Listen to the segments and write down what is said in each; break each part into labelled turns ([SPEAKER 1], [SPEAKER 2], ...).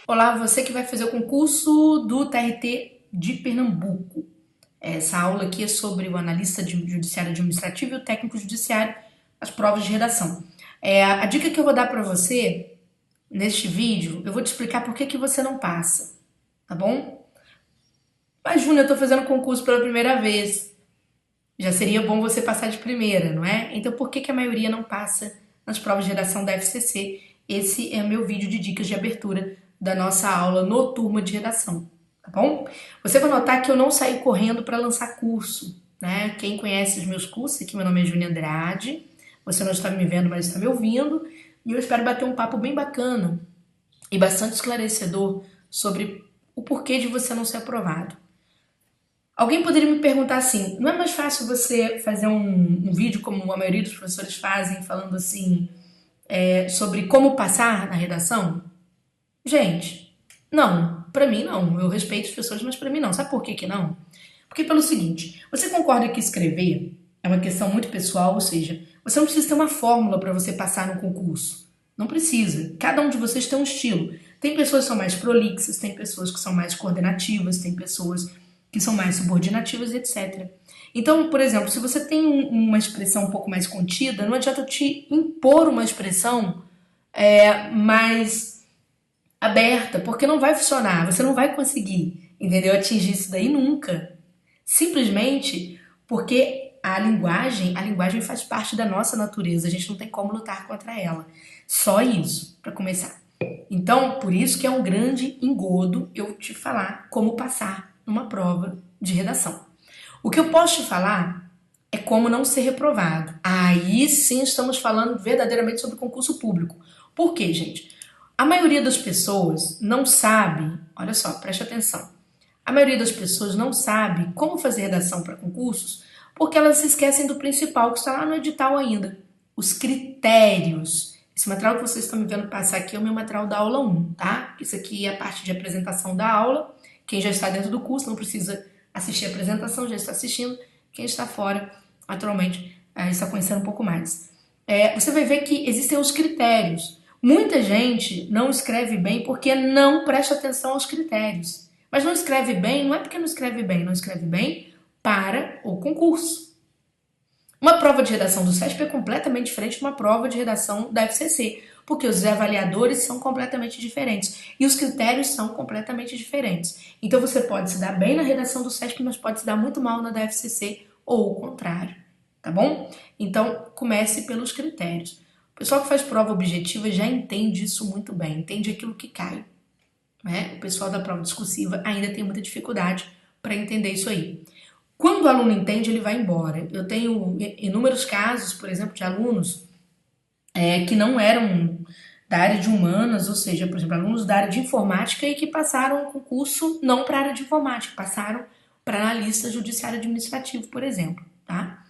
[SPEAKER 1] Olá, você que vai fazer o concurso do TRT de Pernambuco. Essa aula aqui é sobre o analista judiciário administrativo e o técnico judiciário, as provas de redação. A dica que eu vou dar para você neste vídeo, eu vou te explicar por que você não passa, tá bom? Mas, Júnior, eu tô fazendo concurso pela primeira vez. Já seria bom você passar de primeira, não é? Então, por que a maioria não passa nas provas de redação da FCC? Esse é o meu vídeo de dicas de abertura da nossa aula no Turma de Redação, tá bom? Você vai notar que eu não saí correndo para lançar curso, né? Quem conhece os meus cursos, aqui meu nome é Júnior Andrade, você não está me vendo, mas está me ouvindo, e eu espero bater um papo bem bacana e bastante esclarecedor sobre o porquê de você não ser aprovado. Alguém poderia me perguntar assim, não é mais fácil você fazer um vídeo como a maioria dos professores fazem, falando assim, sobre como passar na redação? Gente, não, pra mim não. Eu respeito as pessoas, mas pra mim não. Sabe por que não? Porque pelo seguinte, você concorda que escrever é uma questão muito pessoal, ou seja, você não precisa ter uma fórmula para você passar no concurso. Não precisa. Cada um de vocês tem um estilo. Tem pessoas que são mais prolixas, tem pessoas que são mais coordenativas, tem pessoas que são mais subordinativas, etc. Então, por exemplo, se você tem uma expressão um pouco mais contida, não adianta eu te impor uma expressão mais aberta, porque não vai funcionar, você não vai conseguir, entendeu? Atingir isso daí nunca. Simplesmente porque a linguagem faz parte da nossa natureza, a gente não tem como lutar contra ela. Só isso, para começar. Então, por isso que é um grande engodo eu te falar como passar numa prova de redação. O que eu posso te falar é como não ser reprovado. Aí sim estamos falando verdadeiramente sobre concurso público. Por quê, gente? A maioria das pessoas não sabe, olha só, preste atenção. A maioria das pessoas não sabe como fazer redação para concursos porque elas se esquecem do principal que está lá no edital ainda, os critérios. Esse material que vocês estão me vendo passar aqui é o meu material da aula 1, tá? Isso aqui é a parte de apresentação da aula. Quem já está dentro do curso não precisa assistir a apresentação, já está assistindo. Quem está fora, naturalmente, está conhecendo um pouco mais. Você vai ver que existem os critérios. Muita gente não escreve bem porque não presta atenção aos critérios. Mas não escreve bem, não é porque não escreve bem para o concurso. Uma prova de redação do SESP é completamente diferente de uma prova de redação da FCC, porque os avaliadores são completamente diferentes e os critérios são completamente diferentes. Então você pode se dar bem na redação do SESP, mas pode se dar muito mal na da FCC ou o contrário, tá bom? Então comece pelos critérios. O pessoal que faz prova objetiva já entende isso muito bem, entende aquilo que cai. Né? O pessoal da prova discursiva ainda tem muita dificuldade para entender isso aí. Quando o aluno entende, ele vai embora. Eu tenho inúmeros casos, por exemplo, de alunos que não eram da área de humanas, ou seja, por exemplo, alunos da área de informática e que passaram o concurso não para a área de informática, passaram para analista judiciário administrativo, por exemplo. Tá?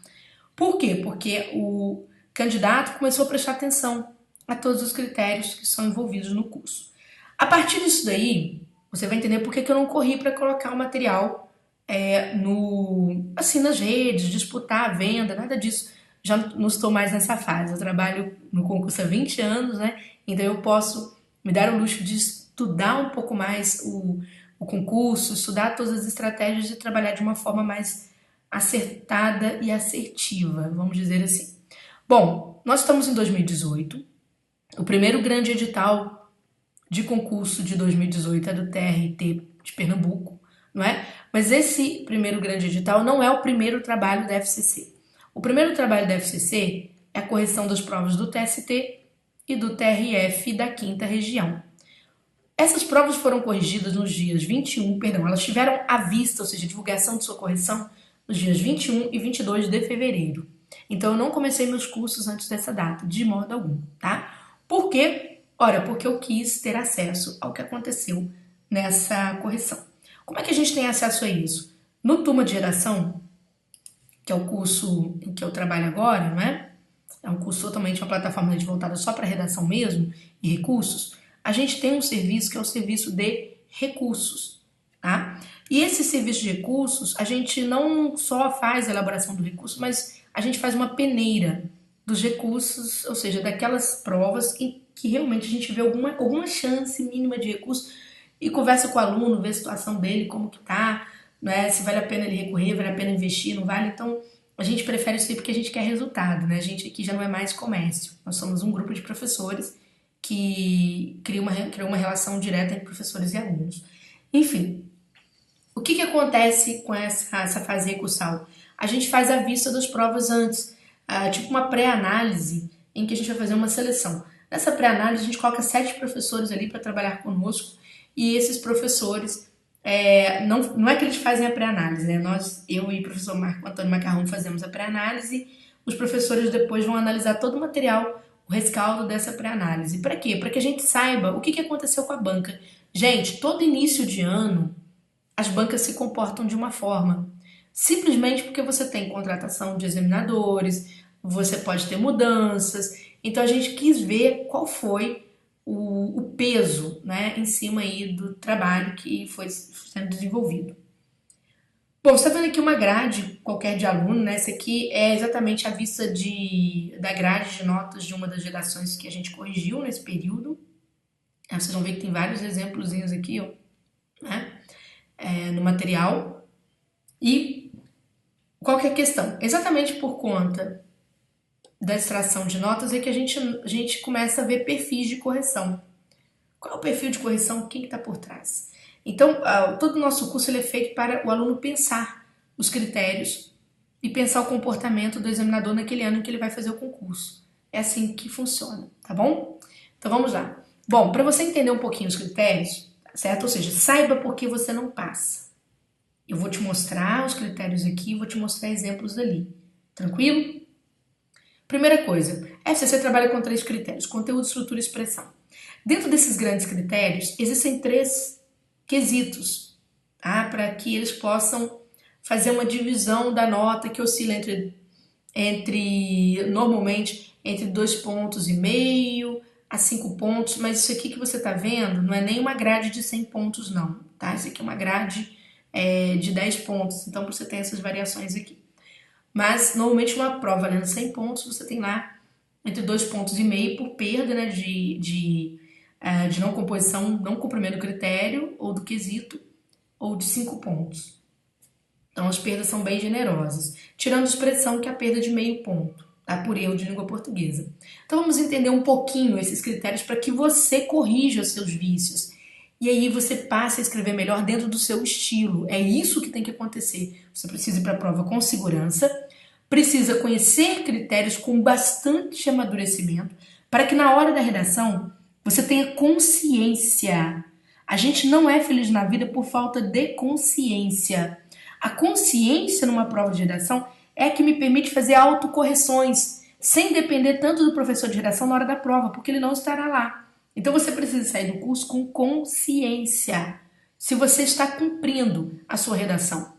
[SPEAKER 1] Por quê? Porque o candidato começou a prestar atenção a todos os critérios que são envolvidos no curso. A partir disso daí, você vai entender por que eu não corri para colocar o material assim, nas redes, disputar a venda, nada disso. Já não estou mais nessa fase. Eu trabalho no concurso há 20 anos, né? Então eu posso me dar o luxo de estudar um pouco mais o concurso, estudar todas as estratégias e trabalhar de uma forma mais acertada e assertiva, vamos dizer assim. Bom, nós estamos em 2018. O primeiro grande edital de concurso de 2018 é do TRT de Pernambuco, não é? Mas esse primeiro grande edital não é o primeiro trabalho da FCC. O primeiro trabalho da FCC é a correção das provas do TST e do TRF da 5ª região. Essas provas foram corrigidas nos dias 21, perdão, elas tiveram à vista, ou seja, a divulgação de sua correção, nos dias 21 e 22 de fevereiro. Então eu não comecei meus cursos antes dessa data, de modo algum, tá? Por quê? Ora, porque eu quis ter acesso ao que aconteceu nessa correção. Como é que a gente tem acesso a isso? No Turma de Redação, que é o curso em que eu trabalho agora, não é? É um curso totalmente, uma plataforma voltada só para redação mesmo e recursos. A gente tem um serviço que é o serviço de recursos, tá? E esse serviço de recursos, a gente não só faz a elaboração do recurso, mas a gente faz uma peneira dos recursos, ou seja, daquelas provas em que realmente a gente vê alguma chance mínima de recurso e conversa com o aluno, vê a situação dele, como que tá, né? Se vale a pena ele recorrer, vale a pena investir, não vale? Então, a gente prefere isso aí porque a gente quer resultado, né? A gente aqui já não é mais comércio. Nós somos um grupo de professores que cria uma relação direta entre professores e alunos. Enfim, o que acontece com essa fase recursal? A gente faz a vista das provas antes, tipo uma pré-análise, em que a gente vai fazer uma seleção. Nessa pré-análise, a gente coloca 7 professores ali para trabalhar conosco, e esses professores, não é que eles fazem a pré-análise, né? Eu e o professor Marco Antônio Macarrão fazemos a pré-análise, os professores depois vão analisar todo o material, o rescaldo dessa pré-análise. Para quê? Para que a gente saiba o que aconteceu com a banca. Gente, todo início de ano, as bancas se comportam de uma forma. Simplesmente porque você tem contratação de examinadores, você pode ter mudanças. Então a gente quis ver qual foi o peso, né, em cima aí do trabalho que foi sendo desenvolvido. Bom, você está vendo aqui uma grade qualquer de aluno, né? Essa aqui é exatamente a vista da grade de notas de uma das redações que a gente corrigiu nesse período. Vocês vão ver que tem vários exemplos aqui, ó, né? No material. E qual que é a questão? Exatamente por conta da extração de notas é que a gente começa a ver perfis de correção. Qual é o perfil de correção? Quem está por trás? Então, todo o nosso curso ele é feito para o aluno pensar os critérios e pensar o comportamento do examinador naquele ano em que ele vai fazer o concurso. É assim que funciona, tá bom? Então vamos lá. Bom, para você entender um pouquinho os critérios, certo? Ou seja, saiba por que você não passa. Eu vou te mostrar os critérios aqui, vou te mostrar exemplos ali. Tranquilo? Primeira coisa, FCC trabalha com 3 critérios: conteúdo, estrutura e expressão. Dentro desses grandes critérios, existem 3 quesitos, tá? Para que eles possam fazer uma divisão da nota que oscila normalmente, entre 2,5 pontos a 5 pontos, mas isso aqui que você está vendo não é nem uma grade de 100 pontos não, tá? Isso aqui é uma grade de 10 pontos, então você tem essas variações aqui. Mas, normalmente, uma prova valendo 100 pontos, você tem lá entre 2,5 pontos por perda, né, de não composição, não cumprimento do critério ou do quesito, ou de 5 pontos. Então, as perdas são bem generosas. Tirando expressão, que é a perda de meio ponto, tá? Por erro de língua portuguesa. Então, vamos entender um pouquinho esses critérios para que você corrija os seus vícios. E aí você passa a escrever melhor dentro do seu estilo. É isso que tem que acontecer. Você precisa ir para a prova com segurança, precisa conhecer critérios com bastante amadurecimento, para que na hora da redação você tenha consciência. A gente não é feliz na vida por falta de consciência. A consciência numa prova de redação é que me permite fazer autocorreções, sem depender tanto do professor de redação na hora da prova, porque ele não estará lá. Então você precisa sair do curso com consciência, se você está cumprindo a sua redação.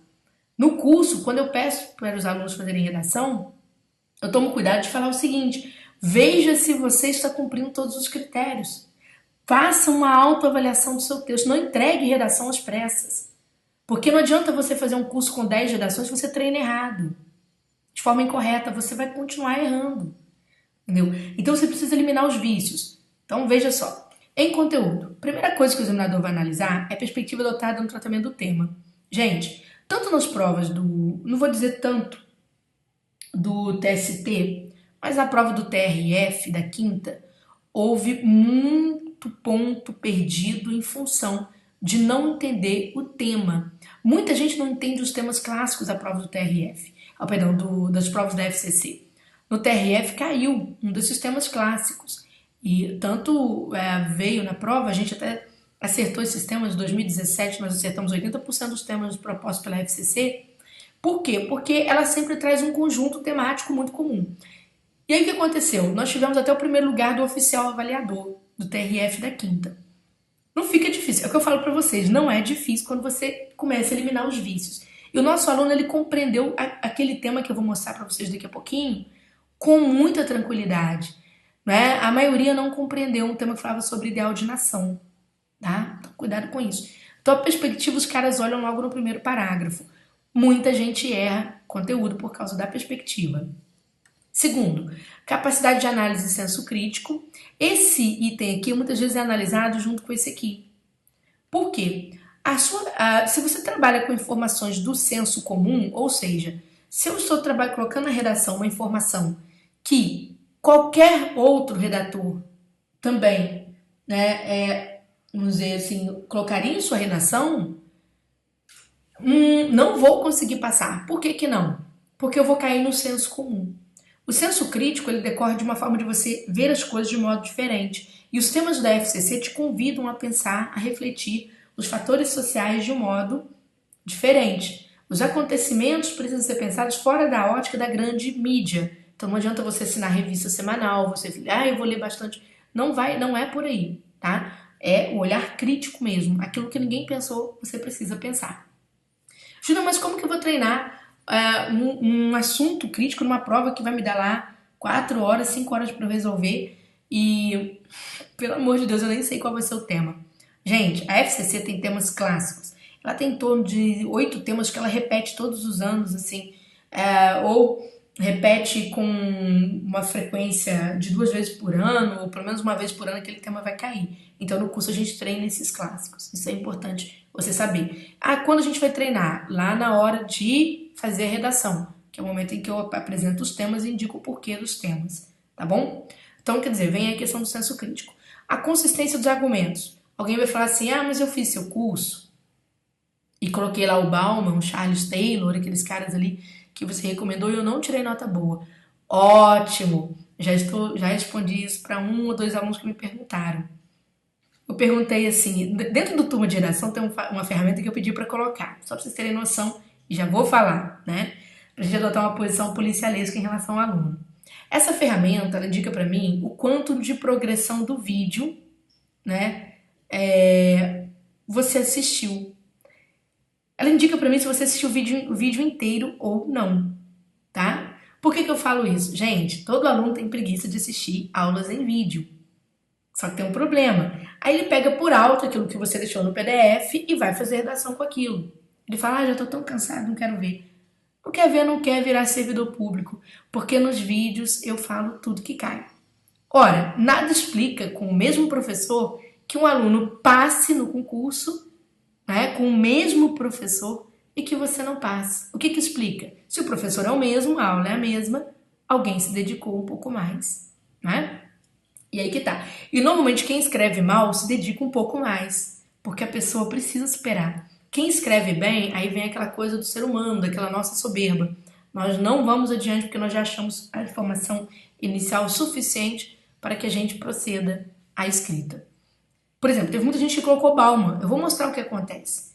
[SPEAKER 1] No curso, quando eu peço para os alunos fazerem redação, eu tomo cuidado de falar o seguinte: veja se você está cumprindo todos os critérios. Faça uma autoavaliação do seu texto. Não entregue redação às pressas. Porque não adianta você fazer um curso com 10 redações se você treina errado. De forma incorreta, você vai continuar errando. Entendeu? Então você precisa eliminar os vícios. Então veja só. Em conteúdo, a primeira coisa que o examinador vai analisar é a perspectiva adotada no tratamento do tema. Gente, tanto nas provas não vou dizer tanto do TST, mas na prova do TRF, da quinta, houve muito ponto perdido em função de não entender o tema. Muita gente não entende os temas clássicos da prova do TRF, das provas da FCC. No TRF caiu um desses temas clássicos e tanto veio na prova, a gente até acertou esses temas. Em 2017 nós acertamos 80% dos temas propostos pela FCC. Por quê? Porque ela sempre traz um conjunto temático muito comum. E aí o que aconteceu? Nós tivemos até o primeiro lugar do oficial avaliador do TRF da quinta. Não fica difícil, é o que eu falo para vocês, não é difícil quando você começa a eliminar os vícios. E o nosso aluno, ele compreendeu aquele tema que eu vou mostrar para vocês daqui a pouquinho com muita tranquilidade, né? A maioria não compreendeu um tema que falava sobre ideal de nação, tá? Então, cuidado com isso. Então, a perspectiva, os caras olham logo no primeiro parágrafo. Muita gente erra conteúdo por causa da perspectiva. Segundo, capacidade de análise e senso crítico. Esse item aqui muitas vezes é analisado junto com esse aqui. Por quê? Se você trabalha com informações do senso comum, ou seja, se eu estou colocando na redação uma informação que qualquer outro redator também, né, vamos dizer assim, colocaria em sua redação, não vou conseguir passar. Por que que não? Porque eu vou cair no senso comum. O senso crítico, ele decorre de uma forma de você ver as coisas de modo diferente. E os temas da FCC te convidam a pensar, a refletir os fatores sociais de um modo diferente. Os acontecimentos precisam ser pensados fora da ótica da grande mídia. Então não adianta você assinar revista semanal, você, eu vou ler bastante. Não é por aí, tá? É o olhar crítico mesmo. Aquilo que ninguém pensou, você precisa pensar. Júlia, mas como que eu vou treinar um assunto crítico numa prova que vai me dar lá 4 horas, 5 horas para eu resolver? E, pelo amor de Deus, eu nem sei qual vai ser o tema. Gente, a FCC tem temas clássicos. Ela tem em torno de 8 temas que ela repete todos os anos, assim, ou repete com uma frequência de 2 vezes por ano, ou pelo menos uma vez por ano aquele tema vai cair. Então, no curso a gente treina esses clássicos. Isso é importante você saber. Quando a gente vai treinar? Lá na hora de fazer a redação, que é o momento em que eu apresento os temas e indico o porquê dos temas, tá bom? Então, quer dizer, vem aí a questão do senso crítico. A consistência dos argumentos. Alguém vai falar assim, mas eu fiz seu curso e coloquei lá o Bauman, o Charles Taylor, aqueles caras ali que você recomendou e eu não tirei nota boa. Ótimo! Já respondi isso para 1 ou 2 alunos que me perguntaram. Eu perguntei assim, dentro do turma de redação tem uma ferramenta que eu pedi para colocar, só para vocês terem noção, e já vou falar, né? Para a gente adotar uma posição policialesca em relação ao aluno. Essa ferramenta, ela indica para mim o quanto de progressão do vídeo, né, você assistiu. Ela indica para mim se você assistiu o vídeo inteiro ou não, tá? Por que eu falo isso? Gente, todo aluno tem preguiça de assistir aulas em vídeo. Só que tem um problema. Aí ele pega por alto aquilo que você deixou no PDF e vai fazer redação com aquilo. Ele fala, já tô tão cansado, não quero ver. Não quer ver, não quer virar servidor público, porque nos vídeos eu falo tudo que cai. Ora, nada explica com o mesmo professor que um aluno passe no concurso, né, com o mesmo professor e que você não passe. O que explica? Se o professor é o mesmo, a aula é a mesma, alguém se dedicou um pouco mais, né? E aí que tá. E normalmente quem escreve mal se dedica um pouco mais, porque a pessoa precisa esperar. Quem escreve bem, aí vem aquela coisa do ser humano, daquela nossa soberba. Nós não vamos adiante porque nós já achamos a informação inicial suficiente para que a gente proceda à escrita. Por exemplo, teve muita gente que colocou Bauman. Eu vou mostrar o que acontece.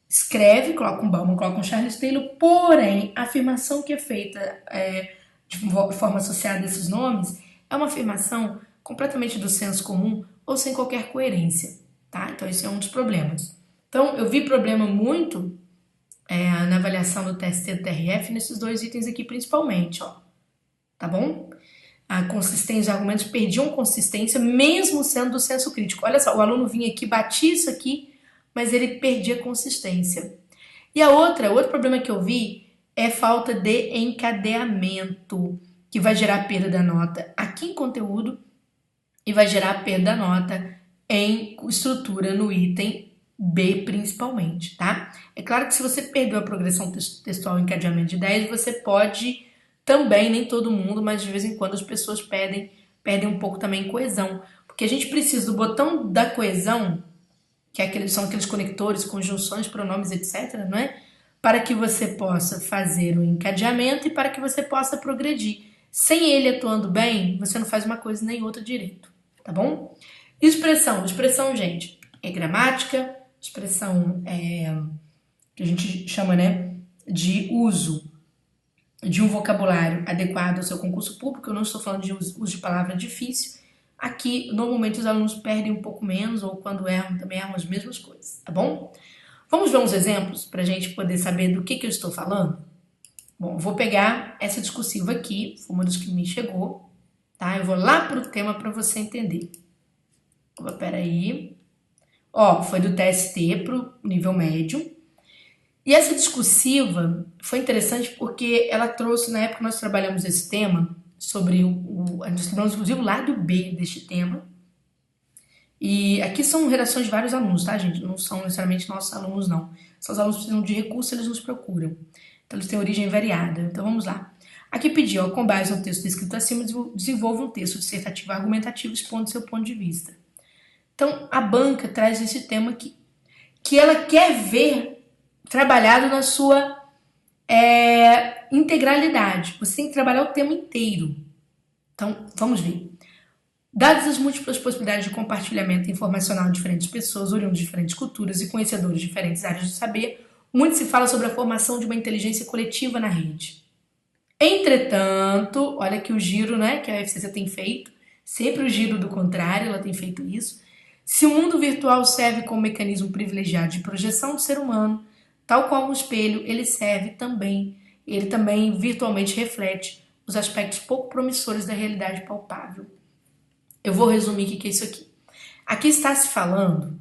[SPEAKER 1] Escreve, coloca um Bauman, coloca um Charles Taylor, porém, a afirmação que é feita de forma associada a esses nomes é uma afirmação completamente do senso comum ou sem qualquer coerência, tá? Então, isso é um dos problemas. Então, eu vi problema muito na avaliação do TST e do TRF nesses 2 itens aqui, principalmente, ó. Tá bom? A consistência, os argumentos perdiam consistência, mesmo sendo do senso crítico. Olha só, o aluno vinha aqui, batia isso aqui, mas ele perdia consistência. E outro problema que eu vi é falta de encadeamento, que vai gerar perda da nota aqui em conteúdo e vai gerar perda da nota em estrutura no item B, principalmente, tá? É claro que se você perdeu a progressão textual em encadeamento de 10, você pode também, nem todo mundo, mas de vez em quando as pessoas perdem um pouco também coesão, porque a gente precisa do botão da coesão, que são aqueles conectores, conjunções, pronomes, etc., não é? Para que você possa fazer o encadeamento e para que você possa progredir. Sem ele atuando bem, você não faz uma coisa nem outra direito, tá bom? Expressão, gente, é gramática, expressão que a gente chama, né, de uso de um vocabulário adequado ao seu concurso público. Eu não estou falando de uso de palavra difícil. Aqui, normalmente, os alunos perdem um pouco menos, ou quando erram, também erram as mesmas coisas, tá bom? Vamos ver uns exemplos para a gente poder saber do que eu estou falando? Bom, vou pegar essa discursiva aqui, foi uma das que me chegou, tá? Eu vou lá para o tema para você entender. Peraí. Ó, foi do TST para o nível médio. E essa discursiva foi interessante porque ela trouxe, na época que nós trabalhamos esse tema, sobre nós trabalhamos inclusive o lado B deste tema, E aqui são redações de vários alunos, tá, gente? Não são necessariamente nossos alunos, não. Se os alunos precisam de recursos, eles nos procuram. Então, eles têm origem variada. Então, vamos lá. Aqui pediu, ó, com base no texto descrito acima, desenvolva um texto dissertativo argumentativo expondo seu ponto de vista. Então, a banca traz esse tema aqui, que ela quer ver trabalhado na sua integralidade. Você tem que trabalhar o tema inteiro. Então, vamos ver. Dadas as múltiplas possibilidades de compartilhamento informacional de diferentes pessoas, oriundos de diferentes culturas e conhecedores de diferentes áreas do saber, muito se fala sobre a formação de uma inteligência coletiva na rede. Entretanto, olha aqui o giro, né, que a FCC tem feito, sempre o giro do contrário, ela tem feito isso. Se o mundo virtual serve como mecanismo privilegiado de projeção do ser humano, tal qual um espelho, ele também virtualmente reflete os aspectos pouco promissores da realidade palpável. Eu vou resumir o que é isso aqui. Aqui está se falando,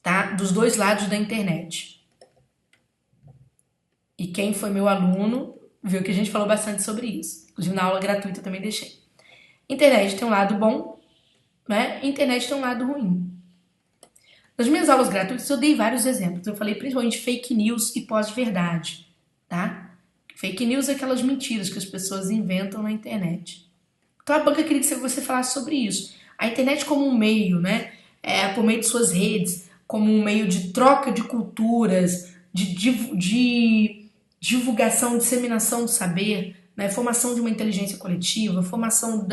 [SPEAKER 1] tá, dos dois lados da internet. E quem foi meu aluno viu que a gente falou bastante sobre isso. Inclusive na aula gratuita eu também deixei. Internet tem um lado bom, né? Internet tem um lado ruim. Nas minhas aulas gratuitas eu dei vários exemplos. Eu falei principalmente fake news e pós-verdade, tá? Fake news é aquelas mentiras que as pessoas inventam na internet. Então a banca queria que você falasse sobre isso. A internet como um meio, né? Por meio de suas redes, como um meio de troca de culturas, de divulgação, disseminação do saber, né? Formação de uma inteligência coletiva, formação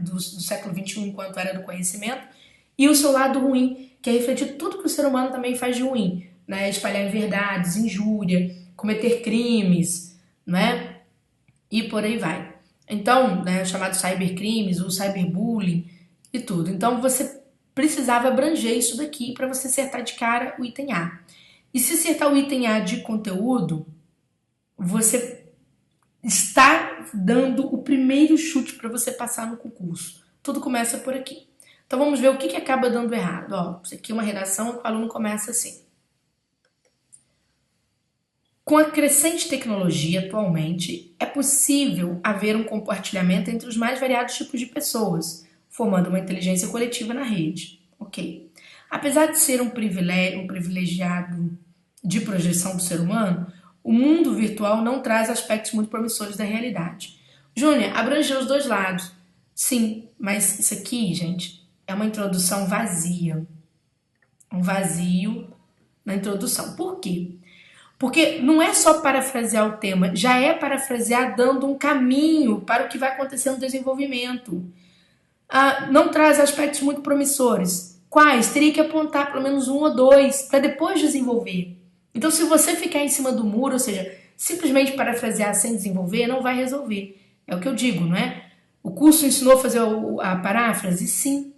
[SPEAKER 1] do século XXI enquanto era do conhecimento, e o seu lado ruim, que é refletir tudo que o ser humano também faz de ruim, né? Espalhar inverdades, injúria, cometer crimes, né? E por aí vai. Então, né, chamado cybercrimes, o cyberbullying e tudo. Então, você precisava abranger isso daqui para você acertar de cara o item A. E se acertar o item A de conteúdo, você está dando o primeiro chute para você passar no concurso. Tudo começa por aqui. Então, vamos ver o que acaba dando errado. Ó, isso aqui é uma redação, o aluno começa assim. Com a crescente tecnologia atualmente, é possível haver um compartilhamento entre os mais variados tipos de pessoas, formando uma inteligência coletiva na rede. Ok. Apesar de ser um privilegiado de projeção do ser humano, o mundo virtual não traz aspectos muito promissores da realidade. Júnior, abrangeu os dois lados. Sim, mas isso aqui, gente, é uma introdução vazia. Um vazio na introdução. Por quê? Porque não é só parafrasear o tema, já é parafrasear dando um caminho para o que vai acontecer no desenvolvimento. Não traz aspectos muito promissores. Quais? Teria que apontar pelo menos um ou dois para depois desenvolver. Então, se você ficar em cima do muro, ou seja, simplesmente parafrasear sem desenvolver, não vai resolver. É o que eu digo, não é? O curso ensinou a fazer a paráfrase? Sim.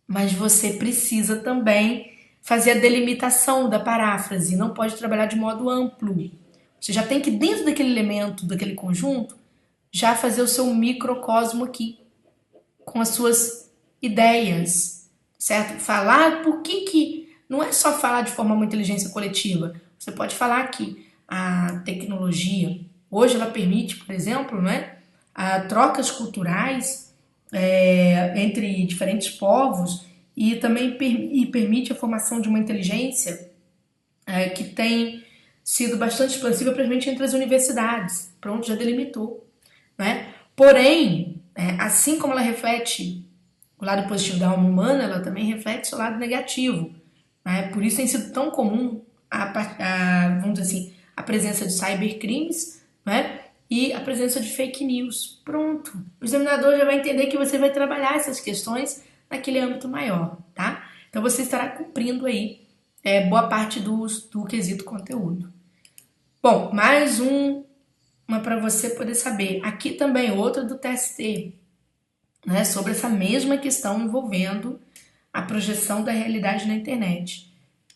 [SPEAKER 1] Mas você precisa também fazer a delimitação da paráfrase, não pode trabalhar de modo amplo. Você já tem que, dentro daquele elemento, daquele conjunto, já fazer o seu microcosmo aqui, com as suas ideias, certo? Falar por que não é só falar de forma uma inteligência coletiva. Você pode falar que a tecnologia, hoje ela permite, por exemplo, né, trocas culturais entre diferentes povos e também permite a formação de uma inteligência que tem sido bastante expansiva, principalmente entre as universidades. Pronto, já delimitou, né? Porém, assim como ela reflete o lado positivo da alma humana, ela também reflete o seu lado negativo. Né? Por isso tem sido tão comum vamos dizer assim, a presença de cybercrimes, né? E a presença de fake news. Pronto. O examinador já vai entender que você vai trabalhar essas questões naquele âmbito maior, tá? Então você estará cumprindo aí boa parte do quesito conteúdo. Bom, mais uma para você poder saber. Aqui também outra do TST, né, sobre essa mesma questão envolvendo a projeção da realidade na internet.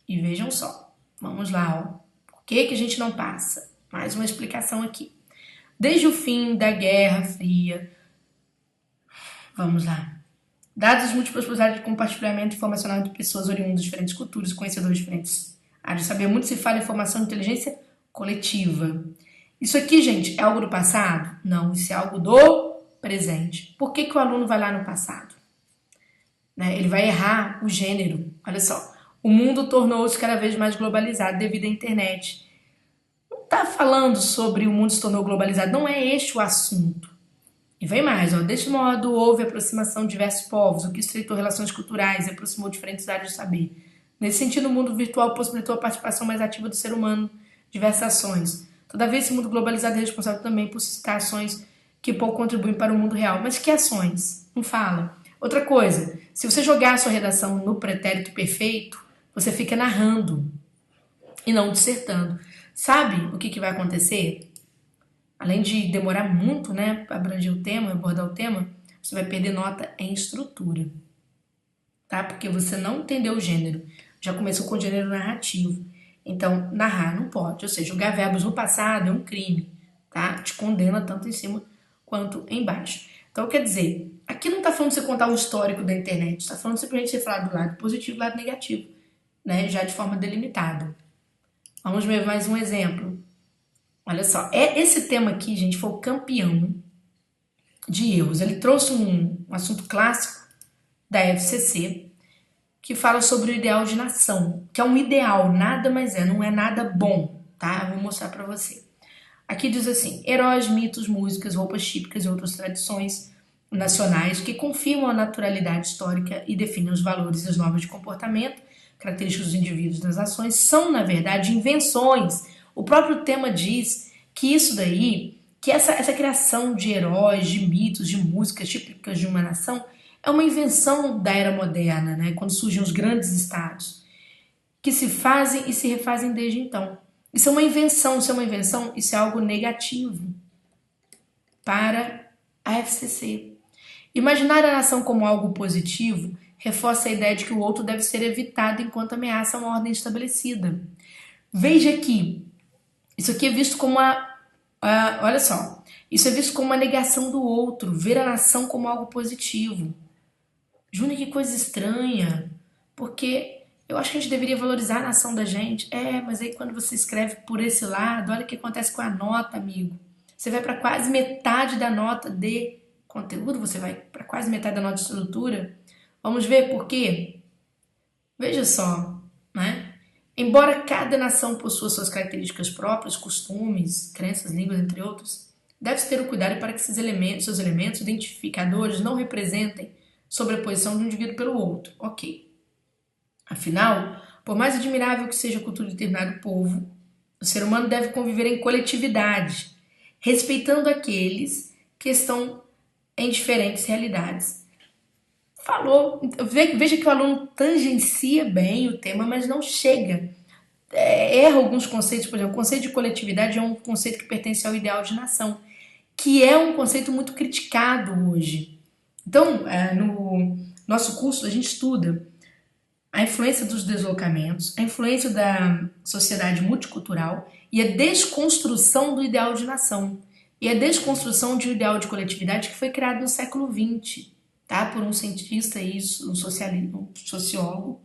[SPEAKER 1] E vejam só, vamos lá, ó. Por que a gente não passa? Mais uma explicação aqui. Desde o fim da Guerra Fria, vamos lá. Dadas as múltiplas possibilidades de compartilhamento informacional entre pessoas oriundas de diferentes culturas, conhecedores de diferentes áreas de saber, muito se fala em formação de inteligência coletiva. Isso aqui, gente, é algo do passado? Não, isso é algo do presente. Por que o aluno vai lá no passado? né? Ele vai errar o gênero. Olha só, o mundo tornou-se cada vez mais globalizado devido à internet. Não está falando sobre o mundo se tornou globalizado, não é este o assunto. E vem mais, ó. Deste modo, houve aproximação de diversos povos, o que estreitou relações culturais e aproximou diferentes áreas de saber. Nesse sentido, o mundo virtual possibilitou a participação mais ativa do ser humano em diversas ações. Todavia, esse mundo globalizado é responsável também por suscitar ações que pouco contribuem para o mundo real. Mas que ações? Não fala. Outra coisa, se você jogar a sua redação no pretérito perfeito, você fica narrando e não dissertando. Sabe o que vai acontecer? Além de demorar muito, né, para abranger o tema, abordar o tema, você vai perder nota em estrutura, tá? Porque você não entendeu o gênero. Já começou com o gênero narrativo. Então, narrar não pode. Ou seja, jogar verbos no passado é um crime, tá? Te condena tanto em cima quanto embaixo. Então, quer dizer, aqui não está falando de você contar o histórico da internet, está falando simplesmente de você falar do lado positivo e do lado negativo, né? Já de forma delimitada. Vamos ver mais um exemplo. Olha só, esse tema aqui, gente, foi o campeão de erros. Ele trouxe um assunto clássico da FCC que fala sobre o ideal de nação, que é um ideal, nada mais é, não é nada bom, tá? Eu vou mostrar pra você. Aqui diz assim: heróis, mitos, músicas, roupas típicas e outras tradições nacionais que confirmam a naturalidade histórica e definem os valores e as normas de comportamento, características dos indivíduos das ações, são, na verdade, invenções. O próprio tema diz que isso daí, que essa criação de heróis, de mitos, de músicas típicas de uma nação, é uma invenção da era moderna, né? Quando surgem os grandes estados, que se fazem e se refazem desde então. Isso é uma invenção, isso é algo negativo para a FCC. Imaginar a nação como algo positivo reforça a ideia de que o outro deve ser evitado enquanto ameaça uma ordem estabelecida. Veja que isso aqui é visto como olha só, isso é visto como uma negação do outro, ver a nação como algo positivo. Júnior, que coisa estranha, porque eu acho que a gente deveria valorizar a nação da gente. Mas aí quando você escreve por esse lado, olha o que acontece com a nota, amigo. Você vai para quase metade da nota de conteúdo, você vai para quase metade da nota de estrutura. Vamos ver por quê? Veja só, né? Embora cada nação possua suas características próprias, costumes, crenças, línguas, entre outros, deve-se ter o cuidado para que seus elementos identificadores não representem sobreposição de um indivíduo pelo outro. Ok. Afinal, por mais admirável que seja a cultura de determinado povo, o ser humano deve conviver em coletividade, respeitando aqueles que estão em diferentes realidades. Falou, veja que o aluno tangencia bem o tema, mas não chega. Erra alguns conceitos, por exemplo, o conceito de coletividade é um conceito que pertence ao ideal de nação, que é um conceito muito criticado hoje. Então, no nosso curso, a gente estuda a influência dos deslocamentos, a influência da sociedade multicultural e a desconstrução do ideal de nação. E a desconstrução de um ideal de coletividade que foi criado no século XX, tá? Por um cientista, um sociólogo.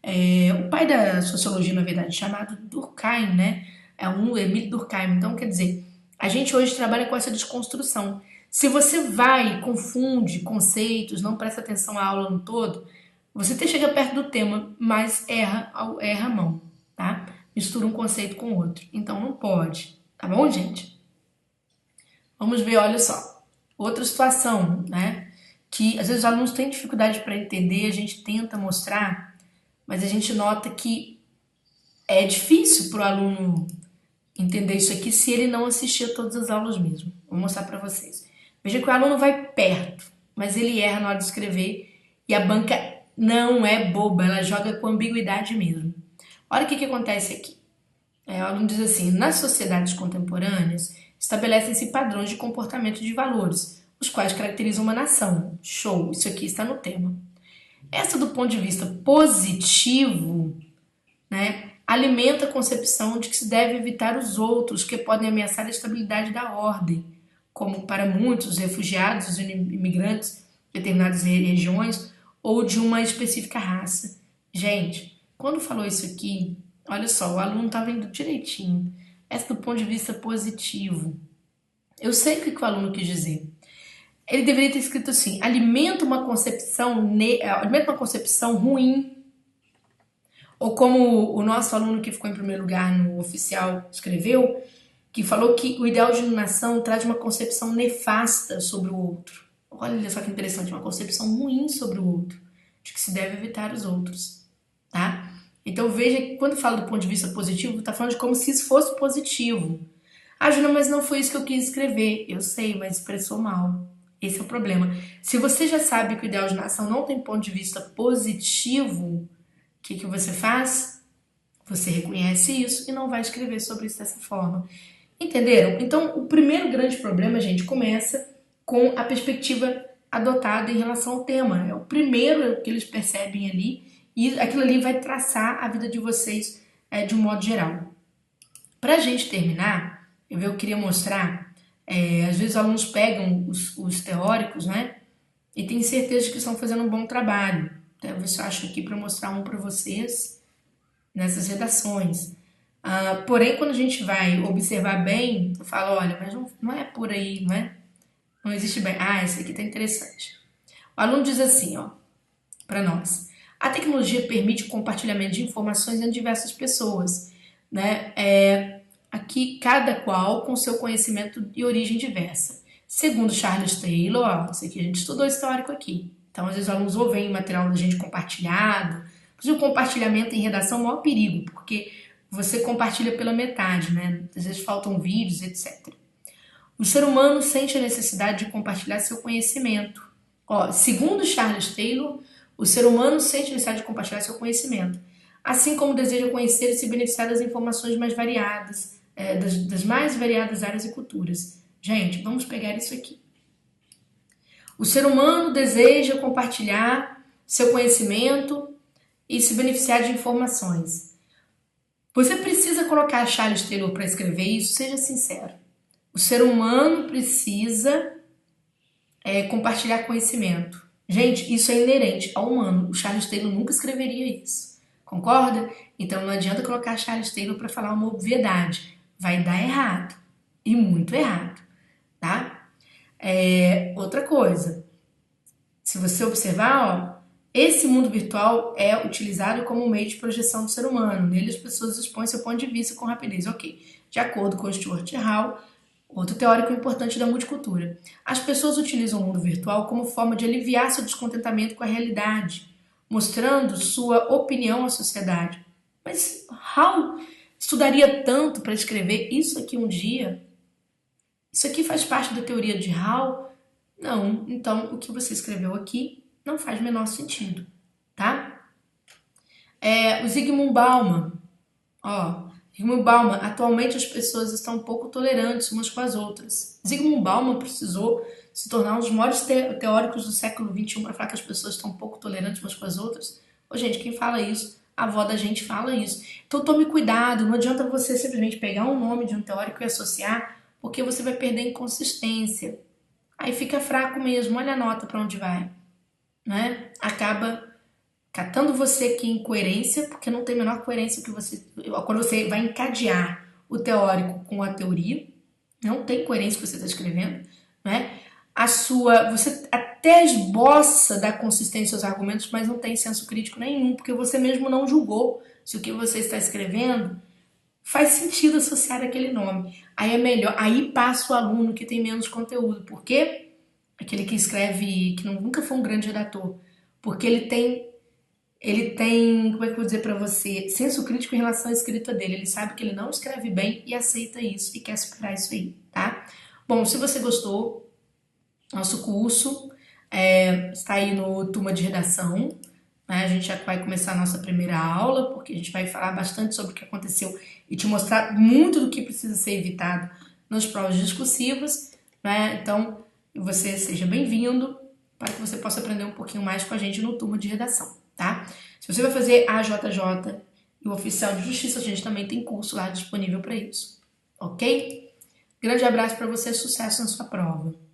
[SPEAKER 1] O pai da sociologia, na verdade, chamado Durkheim, né? É um Emile Durkheim. Então, quer dizer, a gente hoje trabalha com essa desconstrução. Se você vai e confunde conceitos, não presta atenção à aula no todo, você até chega perto do tema, mas erra a mão, tá? Mistura um conceito com outro. Então não pode, tá bom, gente? Vamos ver, olha só. Outra situação, né? Que às vezes os alunos têm dificuldade para entender, a gente tenta mostrar, mas a gente nota que é difícil para o aluno entender isso aqui se ele não assistir a todas as aulas mesmo. Vou mostrar para vocês. Veja que o aluno vai perto, mas ele erra na hora de escrever e a banca não é boba, ela joga com ambiguidade mesmo. Olha o que acontece aqui. O aluno diz assim: nas sociedades contemporâneas estabelecem-se padrões de comportamento e de valores, os quais caracterizam uma nação. Show, isso aqui está no tema. Essa, do ponto de vista positivo, né, alimenta a concepção de que se deve evitar os outros que podem ameaçar a estabilidade da ordem, como para muitos os refugiados, os imigrantes de determinadas regiões ou de uma específica raça. Gente, quando falou isso aqui, olha só, o aluno estava indo direitinho. Essa do ponto de vista positivo. Eu sei o que o aluno quis dizer. Ele deveria ter escrito assim: alimenta uma concepção ruim. Ou como o nosso aluno que ficou em primeiro lugar no oficial escreveu, que falou que o ideal de iluminação traz uma concepção nefasta sobre o outro. Olha só que interessante, uma concepção ruim sobre o outro, de que se deve evitar os outros, tá? Então veja que quando fala do ponto de vista positivo, tá falando de como se isso fosse positivo. Ah, Juna, mas não foi isso que eu quis escrever. Eu sei, mas expressou mal. Esse é o problema. Se você já sabe que o ideal de nação não tem ponto de vista positivo, o que você faz? Você reconhece isso e não vai escrever sobre isso dessa forma. Entenderam? Então, o primeiro grande problema, gente, começa com a perspectiva adotada em relação ao tema. É o primeiro que eles percebem ali e aquilo ali vai traçar a vida de vocês de um modo geral. Para a gente terminar, eu queria mostrar, às vezes os alunos pegam os teóricos, né? E tem certeza de que estão fazendo um bom trabalho. Então, eu acho aqui para mostrar um para vocês nessas redações. Porém, quando a gente vai observar bem, eu falo, olha, mas não é por aí, não é? Não existe bem. Ah, esse aqui tá interessante. O aluno diz assim, ó, para nós. A tecnologia permite o compartilhamento de informações entre diversas pessoas, né? Aqui, cada qual com seu conhecimento e origem diversa. Segundo Charles Taylor, ó, isso aqui a gente estudou histórico aqui. Então, às vezes, os alunos ou veem material da gente compartilhado. Mas o compartilhamento em redação é o maior perigo, porque você compartilha pela metade, né? Às vezes faltam vídeos, etc. O ser humano sente a necessidade de compartilhar seu conhecimento. Ó, segundo Charles Taylor, o ser humano sente a necessidade de compartilhar seu conhecimento, assim como deseja conhecer e se beneficiar das informações mais variadas, das mais variadas áreas e culturas. Gente, vamos pegar isso aqui. O ser humano deseja compartilhar seu conhecimento e se beneficiar de informações. Você precisa colocar Charles Taylor para escrever isso, seja sincero. O ser humano precisa compartilhar conhecimento. Gente, isso é inerente ao humano. O Charles Taylor nunca escreveria isso. Concorda? Então não adianta colocar Charles Taylor para falar uma obviedade. Vai dar errado. E muito errado. Tá? Outra coisa. Se você observar, ó, esse mundo virtual é utilizado como meio de projeção do ser humano. Nele as pessoas expõem seu ponto de vista com rapidez. Ok. De acordo com Stuart Hall, outro teórico importante da multicultura. As pessoas utilizam o mundo virtual como forma de aliviar seu descontentamento com a realidade, mostrando sua opinião à sociedade. Mas Hall estudaria tanto para escrever isso aqui um dia? Isso aqui faz parte da teoria de Hall? Não. Então, o que você escreveu aqui não faz o menor sentido, tá? O Zygmunt Bauman, ó, Zygmunt Bauman, atualmente as pessoas estão um pouco tolerantes umas com as outras. Zygmunt Bauman precisou se tornar um dos maiores teóricos do século XXI para falar que as pessoas estão um pouco tolerantes umas com as outras. Ô, gente, quem fala isso? A avó da gente fala isso. Então tome cuidado, não adianta você simplesmente pegar um nome de um teórico e associar, porque você vai perder inconsistência. Aí fica fraco mesmo, olha a nota para onde vai, né? Acaba catando você aqui em coerência, porque não tem a menor coerência que quando você vai encadear o teórico com a teoria, não tem coerência que você está escrevendo, né? Você até esboça da consistência aos argumentos, mas não tem senso crítico nenhum, porque você mesmo não julgou se o que você está escrevendo faz sentido associar aquele nome. Aí é melhor, aí passa o aluno que tem menos conteúdo, porque aquele que escreve, que nunca foi um grande redator, porque ele tem, como é que eu vou dizer pra você, senso crítico em relação à escrita dele. Ele sabe que ele não escreve bem e aceita isso e quer superar isso aí, tá? Bom, se você gostou, nosso curso está aí no Turma de Redação, né? A gente já vai começar a nossa primeira aula, porque a gente vai falar bastante sobre o que aconteceu e te mostrar muito do que precisa ser evitado nas provas discursivas, né? Então, você seja bem-vindo para que você possa aprender um pouquinho mais com a gente no Turma de Redação, tá? Se você vai fazer a JJ e o Oficial de Justiça, a gente também tem curso lá disponível para isso, ok? Grande abraço para você, sucesso na sua prova!